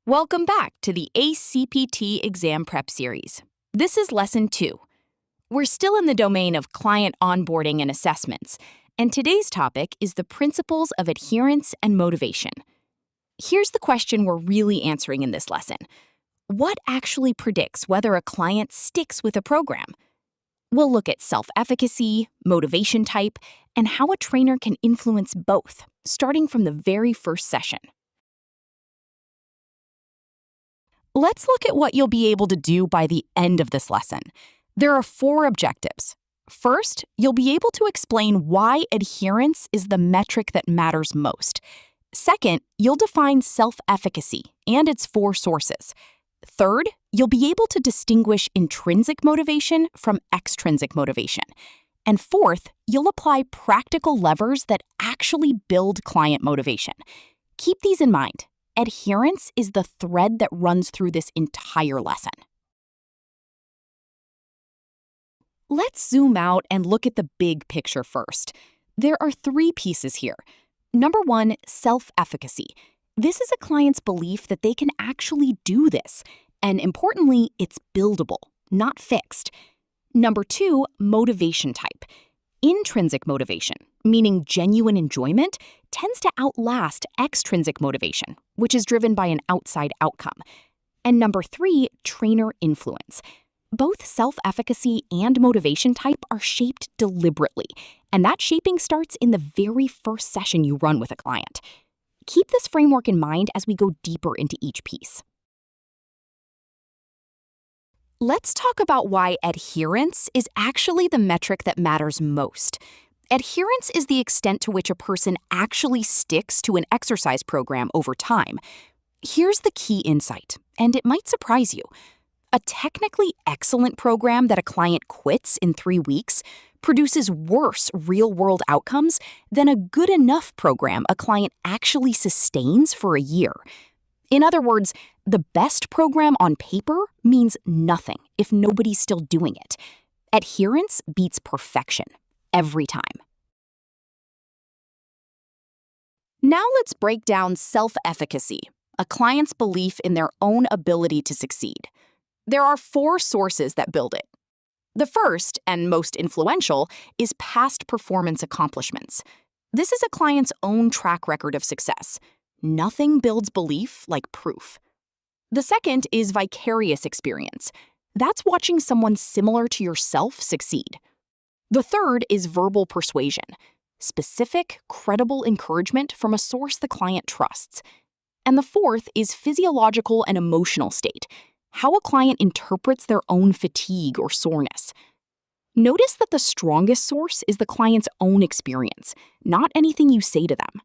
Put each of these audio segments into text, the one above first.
Welcome back to the ACE-CPT exam prep series. This is lesson 2. We're still in the domain of client onboarding and assessments, and today's topic is the principles of adherence and motivation. Here's the question we're really answering in this lesson. What actually predicts whether a client sticks with a program? We'll look at self-efficacy, motivation type, and how a trainer can influence both, starting from the very first session. Let's look at what you'll be able to do by the end of this lesson. There are 4 objectives. First, you'll be able to explain why adherence is the metric that matters most. Second, you'll define self-efficacy and its 4 sources. Third, you'll be able to distinguish intrinsic motivation from extrinsic motivation. And fourth, you'll apply practical levers that actually build client motivation. Keep these in mind. Adherence is the thread that runs through this entire lesson. Let's zoom out and look at the big picture first. There are 3 pieces here. Number 1, self-efficacy. This is a client's belief that they can actually do this, and importantly, it's buildable, not fixed. Number 2, motivation type. Intrinsic motivation, meaning genuine enjoyment, tends to outlast extrinsic motivation, which is driven by an outside outcome. And number 3, trainer influence. Both self-efficacy and motivation type are shaped deliberately, and that shaping starts in the very first session you run with a client. Keep this framework in mind as we go deeper into each piece. Let's talk about why adherence is actually the metric that matters most. Adherence is the extent to which a person actually sticks to an exercise program over time. Here's the key insight, and it might surprise you. A technically excellent program that a client quits in 3 weeks produces worse real-world outcomes than a good enough program a client actually sustains for a year. In other words, the best program on paper means nothing if nobody's still doing it. Adherence beats perfection, every time. Now let's break down self-efficacy, a client's belief in their own ability to succeed. There are 4 sources that build it. The first, and most influential, is past performance accomplishments. This is a client's own track record of success. Nothing builds belief like proof. The second is vicarious experience. That's watching someone similar to yourself succeed. The third is verbal persuasion. Specific, credible encouragement from a source the client trusts. And the fourth is physiological and emotional state. How a client interprets their own fatigue or soreness. Notice that the strongest source is the client's own experience, not anything you say to them.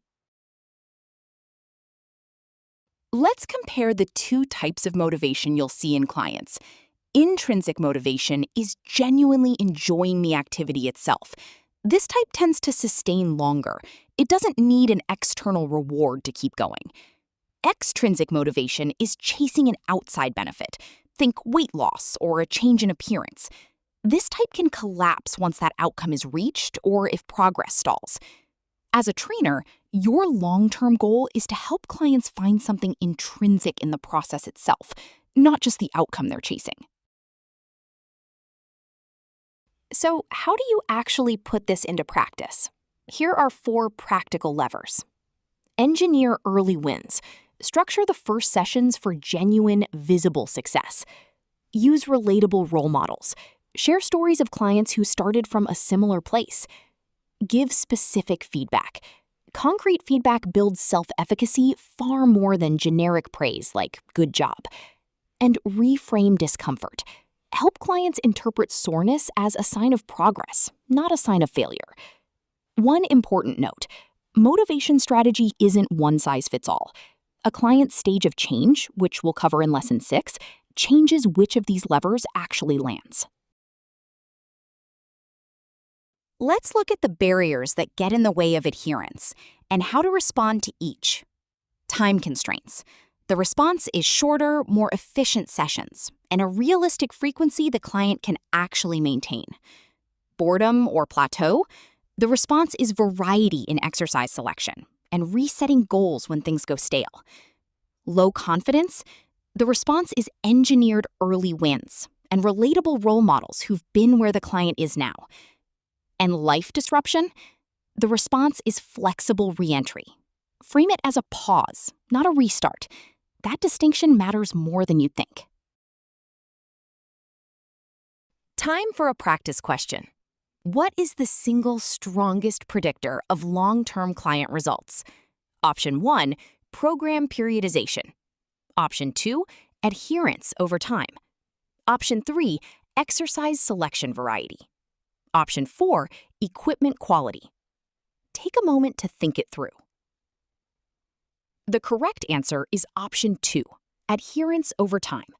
Let's compare the 2 types of motivation you'll see in clients. Intrinsic motivation is genuinely enjoying the activity itself. This type tends to sustain longer. It doesn't need an external reward to keep going. Extrinsic motivation is chasing an outside benefit. Think weight loss or a change in appearance. This type can collapse once that outcome is reached or if progress stalls. As a trainer, your long-term goal is to help clients find something intrinsic in the process itself, not just the outcome they're chasing. So, how do you actually put this into practice? Here are 4 practical levers. Engineer early wins. Structure the first sessions for genuine, visible success. Use relatable role models. Share stories of clients who started from a similar place. Give specific feedback. Concrete feedback builds self-efficacy far more than generic praise like good job. And reframe discomfort. Help clients interpret soreness as a sign of progress, not a sign of failure. One important note, motivation strategy isn't one size fits all. A client's stage of change, which we'll cover in lesson 6, changes which of these levers actually lands. Let's look at the barriers that get in the way of adherence and how to respond to each. Time constraints. The response is shorter, more efficient sessions and a realistic frequency the client can actually maintain. Boredom or plateau. The response is variety in exercise selection and resetting goals when things go stale. Low confidence? The response is engineered early wins and relatable role models who've been where the client is now. And life disruption? The response is flexible reentry. Frame it as a pause, not a restart. That distinction matters more than you think. Time for a practice question. What is the single strongest predictor of long-term client results? Option 1, program periodization. Option 2, adherence over time. Option 3, exercise selection variety. Option 4, equipment quality. Take a moment to think it through. The correct answer is option 2, adherence over time.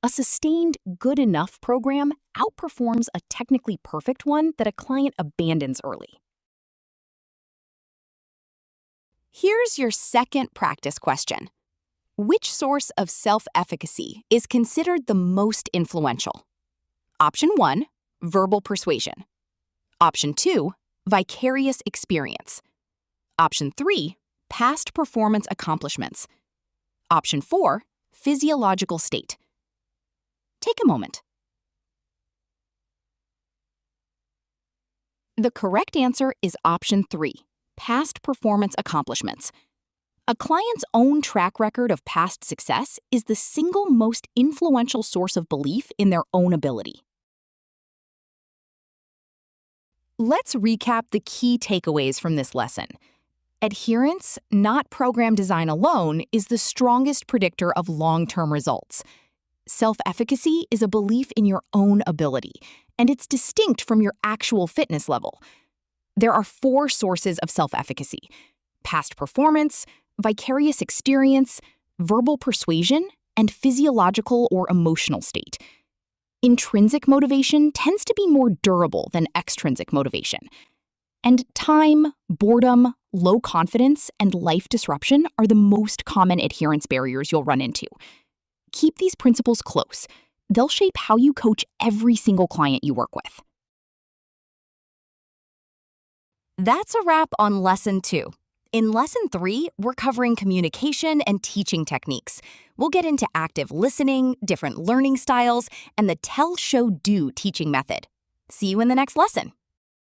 A sustained, good enough program outperforms a technically perfect one that a client abandons early. Here's your second practice question. Which source of self-efficacy is considered the most influential? Option 1, verbal persuasion. Option 2, vicarious experience. Option 3, past performance accomplishments. Option 4, physiological state. Take a moment. The correct answer is option 3, past performance accomplishments. A client's own track record of past success is the single most influential source of belief in their own ability. Let's recap the key takeaways from this lesson. Adherence, not program design alone, is the strongest predictor of long-term results. Self-efficacy is a belief in your own ability, and it's distinct from your actual fitness level. There are 4 sources of self-efficacy: past performance, vicarious experience, verbal persuasion, and physiological or emotional state. Intrinsic motivation tends to be more durable than extrinsic motivation. And time, boredom, low confidence, and life disruption are the most common adherence barriers you'll run into. Keep these principles close. They'll shape how you coach every single client you work with. That's a wrap on Lesson 2. In Lesson 3, we're covering communication and teaching techniques. We'll get into active listening, different learning styles, and the tell, show, do teaching method. See you in the next lesson.